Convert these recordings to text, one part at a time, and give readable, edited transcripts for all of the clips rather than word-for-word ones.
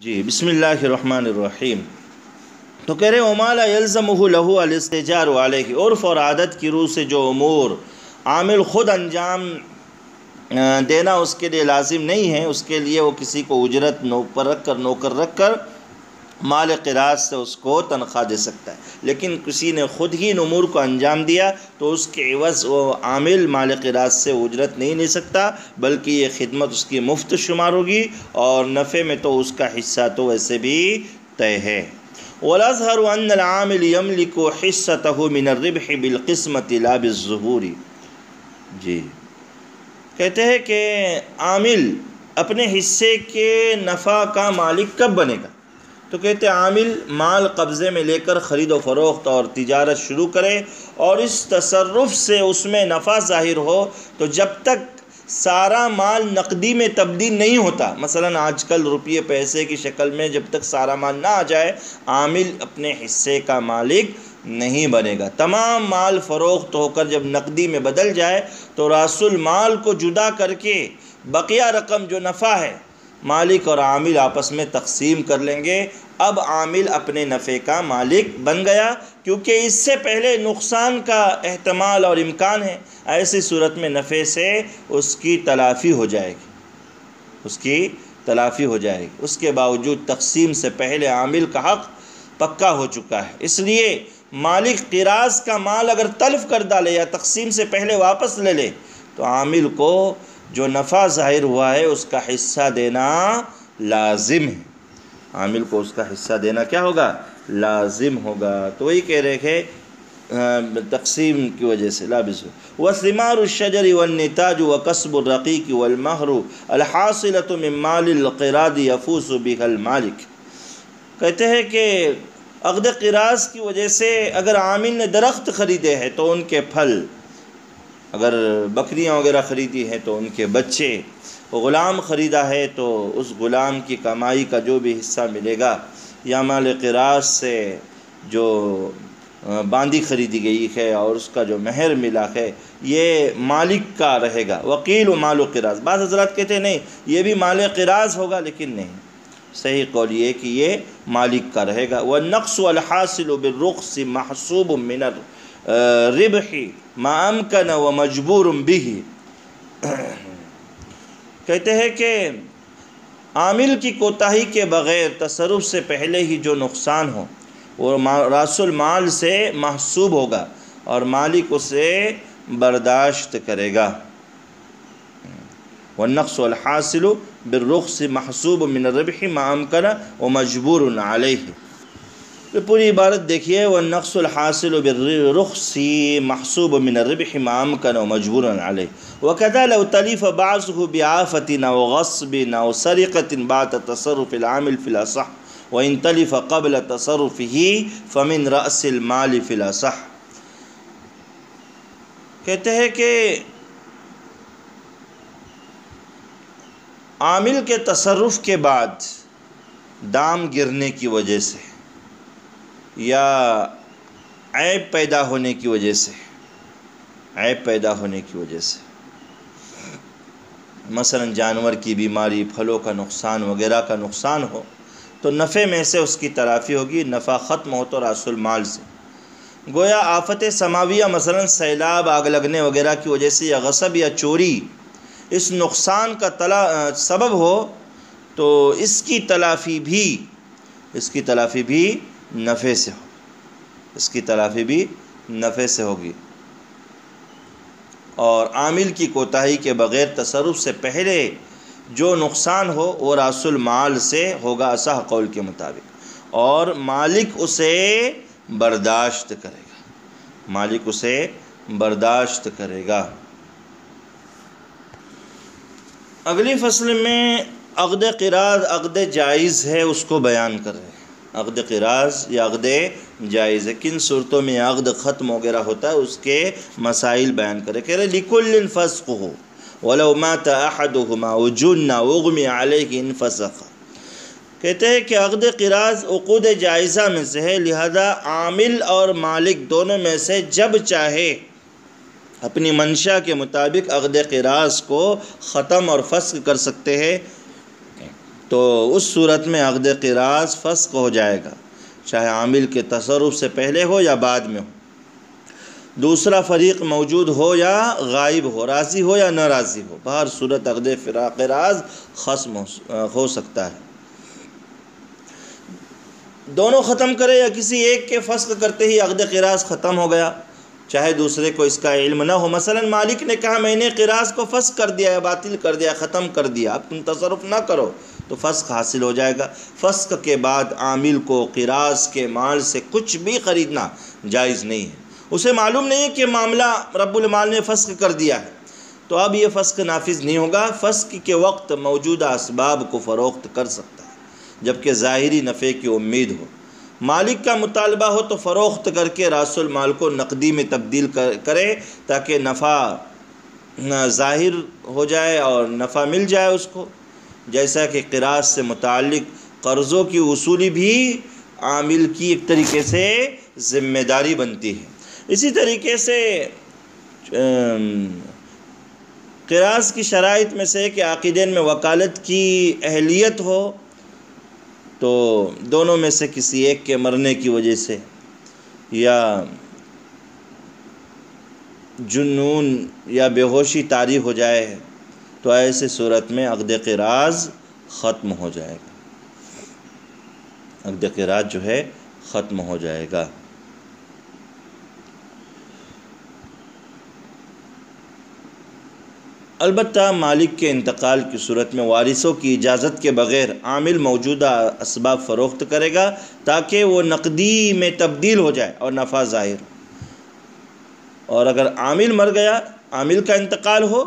جی بسم اللہ الرحمن الرحیم۔ تو کہہ رہے وما لا یلزمہ لہ الاستئجار علیہ، عرف اور عادت کی روح سے جو امور عامل خود انجام دینا اس کے لیے لازم نہیں ہے، اس کے لیے وہ کسی کو اجرت نوکر رکھ کر مال قراض سے اس کو تنخواہ دے سکتا ہے، لیکن کسی نے خود ہی ان امور کو انجام دیا تو اس کے عوض وہ عامل مال قراض سے اجرت نہیں لے سکتا، بلکہ یہ خدمت اس کی مفت شمار ہوگی اور نفع میں تو اس کا حصہ تو ویسے بھی طے ہے۔ وَالْأَظْهَرُ أَنَّ الْعَامِلِ يَمْلِكُ حِصَّتَهُ مِنَ الرِّبْحِ بِالْقِسْمَةِ لَا بِالظُّهُورِ۔ جی کہتے ہیں کہ عامل اپنے حصے کے نفع کا مالک کب بنے گا؟ تو کہتے ہیں عامل مال قبضے میں لے کر خرید و فروخت اور تجارت شروع کرے اور اس تصرف سے اس میں نفع ظاہر ہو، تو جب تک سارا مال نقدی میں تبدیل نہیں ہوتا، مثلا آج کل روپیے پیسے کی شکل میں جب تک سارا مال نہ آ جائے، عامل اپنے حصے کا مالک نہیں بنے گا۔ تمام مال فروخت ہو کر جب نقدی میں بدل جائے تو راس المال کو جدا کر کے بقیہ رقم جو نفع ہے مالک اور عامل آپس میں تقسیم کر لیں گے۔ اب عامل اپنے نفع کا مالک بن گیا، کیونکہ اس سے پہلے نقصان کا احتمال اور امکان ہے، ایسی صورت میں نفع سے اس کی تلافی ہو جائے گی، اس کے باوجود تقسیم سے پہلے عامل کا حق پکا ہو چکا ہے۔ اس لیے مالک قراض کا مال اگر تلف کر ڈالے یا تقسیم سے پہلے واپس لے لے تو عامل کو جو نفع ظاہر ہوا ہے اس کا حصہ دینا لازم ہے، عامل کو اس کا حصہ دینا کیا ہوگا؟ لازم ہوگا۔ تو وہی کہہ رہے کہ تقسیم کی وجہ سے لابس ہو۔ وَثِمَارُ الشَّجَرِ وَالنِّتَاجُ وَكَسْبُ الرَّقِيقِ وَالْمَهْرُ الْحَاصِلَةُ مِنْ مَالِ الْقِرَاضِ يَفُوزُ بِهَا الْمَالِكُ۔ کہتے ہیں کہ عقد قراض کی وجہ سے اگر عامل نے درخت خریدے ہیں تو ان کے پھل، اگر بکریاں وغیرہ خریدی ہیں تو ان کے بچے، غلام خریدا ہے تو اس غلام کی کمائی کا جو بھی حصہ ملے گا، یا مال قراض سے جو باندی خریدی گئی ہے اور اس کا جو مہر ملا ہے یہ مالک کا رہے گا۔ وقیل و مال قراض، بعض حضرات کہتے ہیں نہیں یہ بھی مال قراض ہوگا، لیکن نہیں، صحیح قول یہ کہ یہ مالک کا رہے گا۔ والنقص والحاصل بالرخص محسوب من الربح ما امکن ومجبور به۔ کہتے ہیں کہ عامل کی کوتاہی کے بغیر تصرف سے پہلے ہی جو نقصان ہو وہ راس المال سے محسوب ہوگا اور مالک اسے برداشت کرے گا۔ والنقص والحاصل بالرخص محسوب من الربح ما امکن ومجبور علیہ۔ پوری عبارت دیکھیے، والنقص الحاصل بالرخص محسوب من الربح ما امکن ومجبور علیہ، وكذا لو تلف بعضه بعافة او غصب او سرقة بعد تصرف العامل في الاصح، وان تلف قبل تصرفه فمن رأس المال في الاصح۔ کہتے ہیں کہ عامل کے تصرف کے بعد دام گرنے کی وجہ سے یا عیب پیدا ہونے کی وجہ سے، مثلا جانور کی بیماری، پھلوں کا نقصان وغیرہ کا نقصان ہو تو نفع میں سے اس کی تلافی ہوگی، نفع ختم ہو تو راس المال سے۔ گویا آفت سماویہ مثلا سیلاب، آگ لگنے وغیرہ کی وجہ سے یا غصب یا چوری اس نقصان کا سبب ہو تو اس کی تلافی بھی نفع سے ہوگی، اور عامل کی کوتاہی کے بغیر تصرف سے پہلے جو نقصان ہو وہ راس المال سے ہوگا اصح قول کے مطابق، اور مالک اسے برداشت کرے گا۔ اگلی فصل میں عقد قراض عقد جائز ہے اس کو بیان کر رہے ہیں۔ عقد قراض یا عقد جائز ہے، کن صورتوں میں عقد ختم وغیرہ ہوتا ہے اس کے مسائل بیان کرے۔ کہہ رہے لِكُلٍّ فَسْقُهُ وَلَوْ مَاتَ أَحَدُهُمَا وَجُنَّ وَأُغْمِيَ عَلَيْهِ انْفَسَخَ۔ کہتے ہیں کہ عقد قراض عقود جائزہ میں سے ہے، لہذا عامل اور مالک دونوں میں سے جب چاہے اپنی منشا کے مطابق عقد قراض کو ختم اور فسخ کر سکتے ہیں، تو اس صورت میں عقد قراض فسخ ہو جائے گا، چاہے عامل کے تصرف سے پہلے ہو یا بعد میں ہو، دوسرا فریق موجود ہو یا غائب ہو، راضی ہو یا ناراضی ہو، بہر صورت عقد قراض ختم ہو سکتا ہے۔ دونوں ختم کرے یا کسی ایک کے فسخ کرتے ہی عقد قراض ختم ہو گیا، چاہے دوسرے کو اس کا علم نہ ہو۔ مثلا مالک نے کہا میں نے قراض کو فسخ کر دیا ہے، باطل کر دیا، ختم کر دیا، اب تم تصرف نہ کرو، تو فسخ حاصل ہو جائے گا۔ فسخ کے بعد عامل کو قراض کے مال سے کچھ بھی خریدنا جائز نہیں ہے، اسے معلوم نہیں ہے کہ معاملہ رب المال نے فسخ کر دیا ہے، تو اب یہ فسخ نافذ نہیں ہوگا۔ فسخ کے وقت موجودہ اسباب کو فروخت کر سکتا ہے جبکہ ظاہری نفع کی امید ہو۔ مالک کا مطالبہ ہو تو فروخت کر کے راس المال کو نقدی میں تبدیل کرے تاکہ نفع ظاہر ہو جائے اور نفع مل جائے اس کو، جیسا کہ قراض سے متعلق قرضوں کی وصولی بھی عامل کی ایک طریقے سے ذمہ داری بنتی ہے۔ اسی طریقے سے قراض کی شرائط میں سے کہ عاقدین میں وکالت کی اہلیت ہو، تو دونوں میں سے کسی ایک کے مرنے کی وجہ سے یا جنون یا بے ہوشی طاری ہو جائے تو ایسے صورت میں عقد قراض ختم ہو جائے گا، عقد قراض جو ہے ختم ہو جائے گا۔ البتہ مالک کے انتقال کی صورت میں وارثوں کی اجازت کے بغیر عامل موجودہ اسباب فروخت کرے گا تاکہ وہ نقدی میں تبدیل ہو جائے اور نفع ظاہر ہو، اور اگر عامل مر گیا، عامل کا انتقال ہو،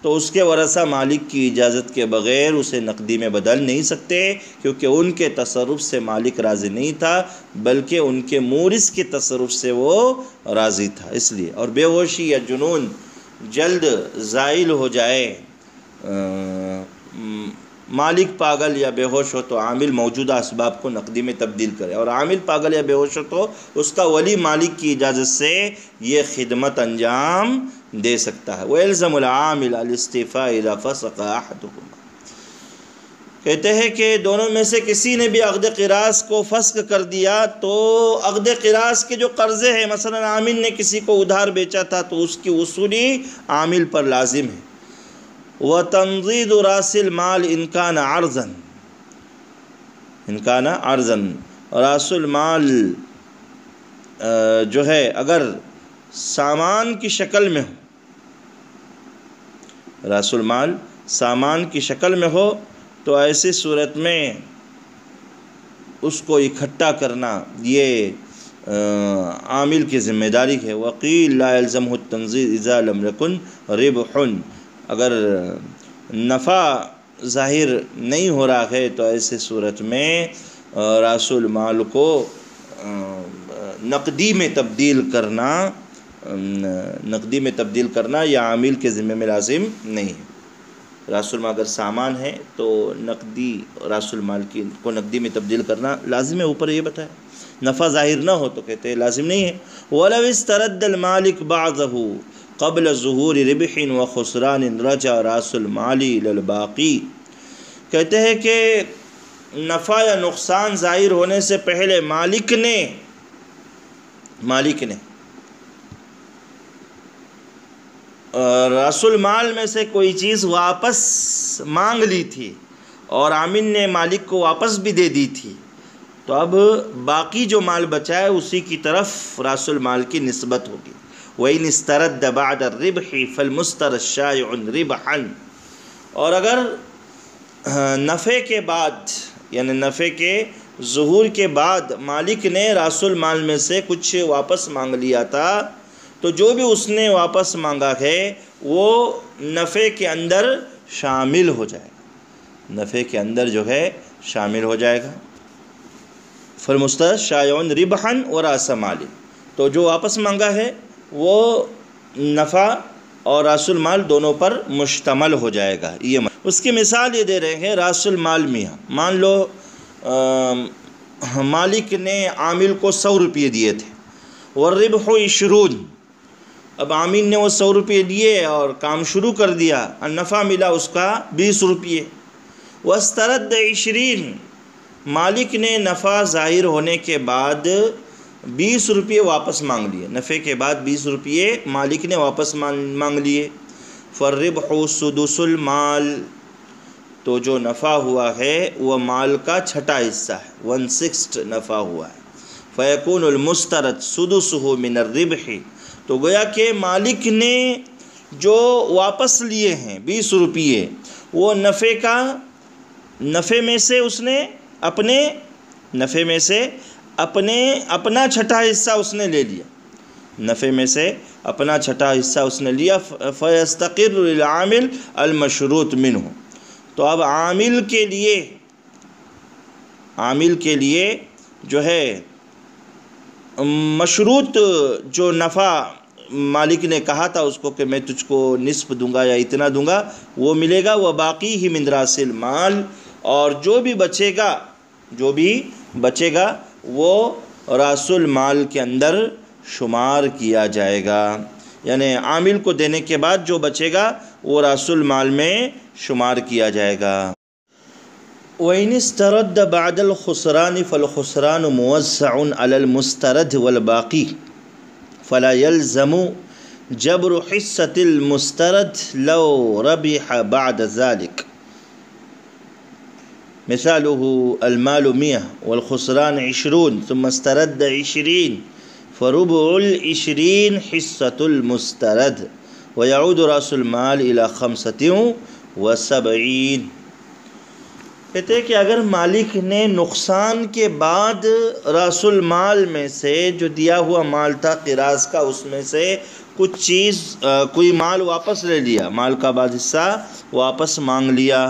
تو اس کے ورثہ مالک کی اجازت کے بغیر اسے نقدی میں بدل نہیں سکتے، کیونکہ ان کے تصرف سے مالک راضی نہیں تھا بلکہ ان کے مورث کے تصرف سے وہ راضی تھا، اس لیے۔ اور بے ہوشی یا جنون جلد زائل ہو جائے، مالک پاگل یا بے ہوش ہو تو عامل موجودہ اسباب کو نقدی میں تبدیل کرے، اور عامل پاگل یا بے ہوش ہو تو اس کا ولی مالک کی اجازت سے یہ خدمت انجام دے سکتا ہے۔ وَيَلْزَمُ الْعَامِلَ الِاسْتِيفَاءَ إِذَا فَسَقَ أَحَدُهُمَا، کہتے ہیں کہ دونوں میں سے کسی نے بھی عقد قراض کو فسخ کر دیا تو عقد قراض کے جو قرضے ہیں، مثلا عامل نے کسی کو ادھار بیچا تھا تو اس کی وصولی عامل پر لازم ہے۔ وَتَنْضِيدُ رَاسِ الْمَالِ إِنْ كَانَ عَرْضًا، راس المال جو ہے اگر سامان کی شکل میں ہو، راس المال سامان کی شکل میں ہو، تو ایسی صورت میں اس کو اکٹھا کرنا یہ عامل کی ذمہ داری ہے۔ وقیل لا يلزمه التنزيل اذا لم يكن ربح، اگر نفع ظاہر نہیں ہو رہا ہے تو ایسی صورت میں راس المال کو نقدی میں تبدیل کرنا یا عامل کے ذمہ میں لازم نہیں ہے۔ راس المال اگر سامان ہے تو نقدی راس المال کو نقدی میں تبدیل کرنا لازم ہے، اوپر یہ بتایا۔ نفع ظاہر نہ ہو تو کہتے ہیں لازم نہیں ہے۔ وَلَوْ اسْتَرَدَّ الْمَالِكُ بَعْضَهُ قَبْلَ ظُهُورِ رِبْحٍ وَخُسْرَانٍ رَجَعَ رَاسُ الْمَالِ إِلَى الْبَاقِي، کہتے ہیں کہ نفع یا نقصان ظاہر ہونے سے پہلے مالک نے راس المال میں سے کوئی چیز واپس مانگ لی تھی اور عامل نے مالک کو واپس بھی دے دی تھی، تو اب باقی جو مال بچا ہے اسی کی طرف راس المال کی نسبت ہوگی۔ وَإِنِ اسْتَرَدَّ بَعْدَ الرِّبْحِ فَالْمُسْتَرَدُّ شَائِعٌ رِبْحًا، اور اگر نفع کے بعد یعنی نفع کے ظہور کے بعد مالک نے راس المال میں سے کچھ واپس مانگ لیا تھا، تو جو بھی اس نے واپس مانگا ہے وہ نفع کے اندر شامل ہو جائے گا، نفع کے اندر جو ہے شامل ہو جائے گا۔ فالمسترد شائعٌ ربحًا وراس مال، تو جو واپس مانگا ہے وہ نفع اور راس المال دونوں پر مشتمل ہو جائے گا۔ یہ اس کی مثال یہ دے رہے ہیں، راس المال میاں مان لو مالک نے عامل کو 100 روپئے دیے تھے، والربح 20، اب عامل نے وہ 100 روپئے دیے اور کام شروع کر دیا، نفع ملا اس کا 20 روپئے۔ وَاسْتَرَدَّ 20، مالک نے نفع ظاہر ہونے کے بعد 20 روپے واپس مانگ لیے، نفع کے بعد 20 روپے مالک نے واپس مانگ لیے۔ فَالرِّبْحُ سُدُسُ الْمَالِ، تو جو نفع ہوا ہے وہ مال کا چھٹا حصہ ہے، 1/6 نفع ہوا ہے۔ فَيَكُونُ الْمُسْتَرَدُ سُدُسُهُ مِنَ الرِّبْحِ، تو گویا کہ مالک نے جو واپس لیے ہیں 20 روپے، وہ نفع میں سے اس نے اپنے نفع میں سے اپنا چھٹا حصہ اس نے لے لیا، نفع میں سے اپنا چھٹا حصہ اس نے لیا۔ فَيَسْتَقِرُّ لِلْعَامِلِ الْمَشْرُوطُ مِنْهُ، تو اب عامل کے لیے جو ہے مشروط جو نفع مالک نے کہا تھا اس کو کہ میں تجھ کو نصف دوں گا یا اتنا دوں گا، وہ ملے گا۔ وَبَاقِيهِ مِنْ رَأْسِ الْمَالِ، اور جو بھی بچے گا وہ رأس المال کے اندر شمار کیا جائے گا، یعنی عامل کو دینے کے بعد جو بچے گا وہ رأس المال میں شمار کیا جائے گا۔ وَإِنِ اسْتَرَدَّ بَعْدَ الْخُسْرَانِ فَالْخُسْرَانُ مُوَزَّعٌ عَلَى الْمُسْتَرَدِّ وَالْبَاقِي فَلَا يَلْزَمُ جَبْرُ حِصَّةِ الْمُسْتَرَدِّ لَوْ رَبِحَ بَعْدَ ذَلِكَ۔ مثالُهُ الْمَالُ 100 وَالْخُسْرَانُ 20 ثُمَّ اسْتَرَدَّ 20 فَرُبُعُ 20 حِصَّةُ الْمُسْتَرَدِّ وَيَعُودُ رَأْسُ الْمَالِ إِلَى 75۔ کہتے ہیں کہ اگر مالک نے نقصان کے بعد رأس المال میں سے جو دیا ہوا مال تھا قراض کا، اس میں سے کوئی مال واپس لے لیا، مال کا بعض حصہ واپس مانگ لیا،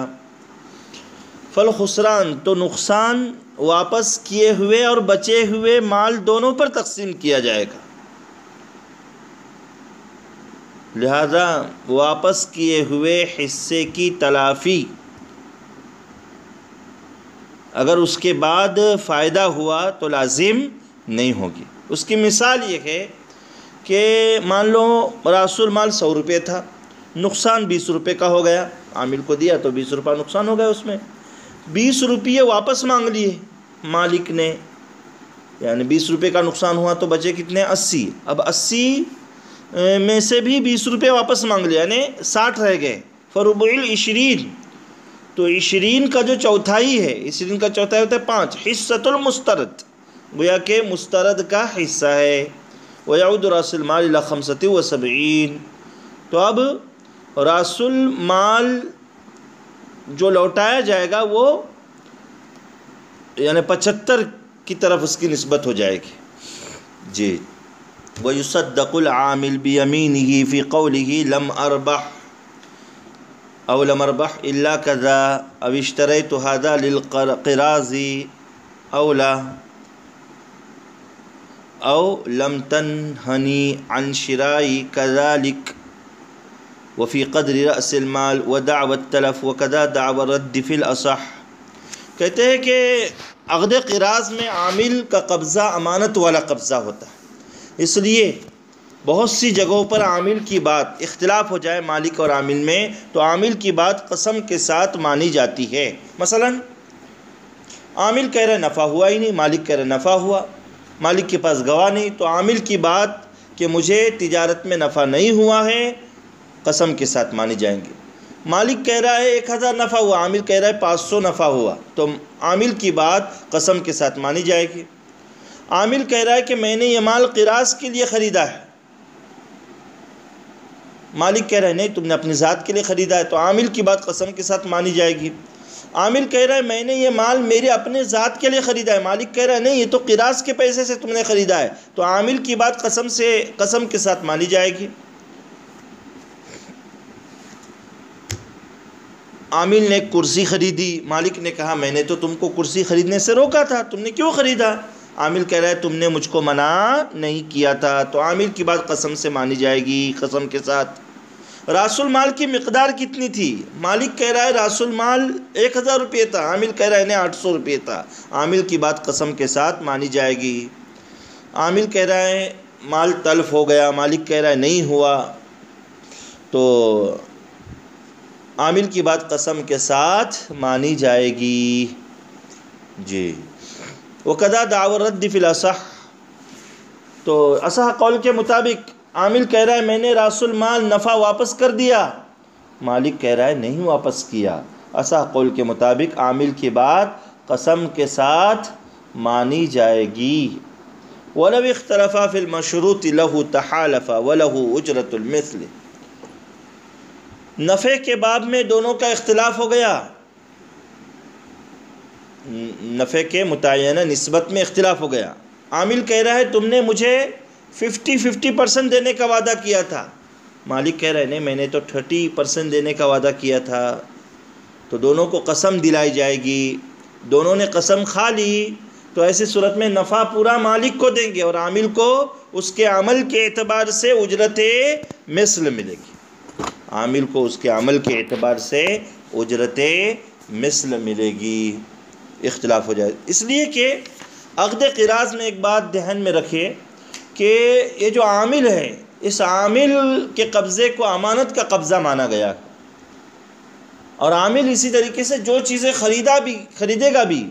فالخسران، تو نقصان واپس کیے ہوئے اور بچے ہوئے مال دونوں پر تقسیم کیا جائے گا۔ لہذا واپس کیے ہوئے حصے کی تلافی اگر اس کے بعد فائدہ ہوا تو لازم نہیں ہوگی۔ اس کی مثال یہ ہے کہ مان لو رأس المال 100 روپے تھا، نقصان 20 روپے کا ہو گیا، عامل کو دیا تو 20 روپے نقصان ہو گیا، اس میں 20 روپے واپس مانگ لیے مالک نے، یعنی 20 روپے کا نقصان ہوا تو بچے کتنے؟ 80۔ اب 80 میں سے بھی 20 روپے واپس مانگ لیا، یعنی 60 رہ گئے۔ فربع 20، تو 20 کا جو چوتھائی ہے، 20 کا چوتھائی ہوتا ہے 5، حصۃ المسترد، گویا کہ مسترد کا حصہ ہے۔ وَيَعُودُ رَأْسُ الْمَالِ إِلَى 75، تو اب رأس المال جو لوٹایا جائے گا وہ یعنی 75 کی طرف اس کی نسبت ہو جائے گی۔ جی، وَيُصَدَّقُ الْعَامِلُ بِيَمِينِهِ فِي قَوْلِهِ لَمْ أَرْبَحْ أو لم أربح إلا كذا أو اشتريت هذا للقراض أو لا أو لم تنهني عن شراء كذلك وفي قدر رأس المال ودعوى التلف وكذا دعوى الرد في الأصح۔ کہتے ہیں کہ عقد قراض میں عامل کا قبضہ امانت والا قبضہ ہوتا ہے، اس لیے بہت سی جگہوں پر عامل کی بات اختلاف ہو جائے مالک اور عامل میں تو عامل کی بات قسم کے ساتھ مانی جاتی ہے۔ مثلا عامل کہہ رہے نفع ہوا ہی نہیں، مالک کہہ رہے نفع ہوا، مالک کے پاس گواہ نہیں، تو عامل کی بات کہ مجھے تجارت میں نفع نہیں ہوا ہے قسم کے ساتھ مانی جائیں گی۔ مالک کہہ رہا ہے 1000 نفع ہوا، عامل کہہ رہا ہے 500 نفع ہوا، تو عامل کی بات قسم کے ساتھ مانی جائے گی۔ عامل کہہ رہا ہے کہ میں نے یہ مال قراض کے لیے خریدا ہے، مالک کہہ رہا ہے نہیں تم نے اپنی ذات کے لیے خریدا ہے، تو عامل کی بات قسم کے ساتھ مانی جائے گی۔ عامل کہہ رہا ہے میں نے یہ مال میرے اپنے ذات کے لیے خریدا ہے، مالک کہہ رہا ہے نہیں یہ تو قراض کے پیسے سے تم نے خریدا ہے، تو عامل کی بات قسم کے ساتھ مانی جائے گی۔ عامل نے کرسی خریدی، مالک نے کہا میں نے تو تم کو کرسی خریدنے سے روکا تھا، تم نے کیوں خریدا؟ عامل کہہ رہا ہے تم نے مجھ کو منع نہیں کیا تھا، تو عامل کی بات قسم سے مانی جائے گی، قسم کے ساتھ۔ رأس المال کی مقدار کتنی تھی؟ مالک کہہ رہا ہے رأس المال 1000 روپے تھا، عامل کہہ رہا ہے نہیں 800 روپے تھا، عامل کی بات قسم کے ساتھ مانی جائے گی۔ عامل کہہ رہا ہے مال تلف ہو گیا، مالک کہہ رہا ہے نہیں ہوا، تو عامل کی بات قسم کے ساتھ مانی جائے گی. جی وَقَدَا دَعْوَ الرَّدِّ فِي الْأَصَحِّ، تو اصح قول کے مطابق عامل کہہ رہا ہے میں نے راس المال نفع واپس کر دیا، مالک کہہ رہا ہے نہیں واپس کیا. اصح قول کے مطابق عامل کی بات قسم کے ساتھ مانی جائے گی. وَلَوْ اخْتَلَفَا فِي الْمَشْرُوطِ لَهُ تَحَالَفَ وَلَهُ أُجْرَةُ الْمِثْلِ، نفع کے باب میں دونوں کا اختلاف ہو گیا، نفع کے متعینہ نسبت میں اختلاف ہو گیا. عامل کہہ رہا ہے تم نے مجھے 50% دینے کا وعدہ کیا تھا، مالک کہہ رہا ہے نہیں میں نے تو 30% دینے کا وعدہ کیا تھا. تو دونوں کو قسم دلائی جائے گی، دونوں نے قسم کھا لی، تو ایسی صورت میں نفع پورا مالک کو دیں گے اور عامل کو اس کے عمل کے اعتبار سے اجرت مثل ملے گی. عامل کو اس کے عمل کے اعتبار سے اجرت مثل ملے گی. اختلاف ہو جائے، اس لیے کہ عقد قراض میں ایک بات دہن میں رکھے کہ یہ جو عامل ہے اس عامل کے قبضے کو امانت کا قبضہ مانا گیا، اور عامل اسی طریقے سے جو چیزیں خریدے گا بھی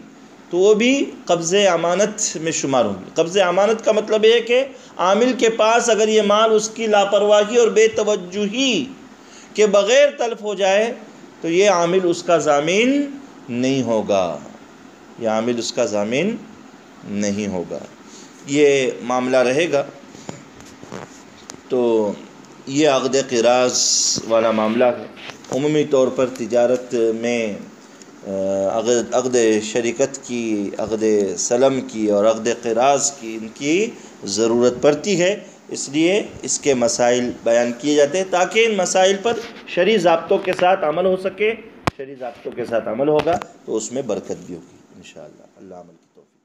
تو وہ بھی قبض امانت میں شمار ہوں گی. قبض امانت کا مطلب یہ ہے کہ عامل کے پاس اگر یہ مال اس کی لاپرواہی اور بے توجہی کے بغیر تلف ہو جائے تو یہ عامل اس کا ضامن نہیں ہوگا، یہ عامل اس کا ضامن نہیں ہوگا. یہ معاملہ رہے گا. تو یہ عقد قراض والا معاملہ ہے. عمومی طور پر تجارت میں عقد شریکت کی، عقد سلم کی اور عقد قراض کی ان کی ضرورت پڑتی ہے، اس لیے اس کے مسائل بیان کیے جاتے ہیں تاکہ ان مسائل پر شرعی ضابطوں کے ساتھ عمل ہو سکے. شرعی ضابطوں کے ساتھ عمل ہوگا تو اس میں برکت بھی ہوگی انشاءاللہ. اللہ عمل کی توفیق.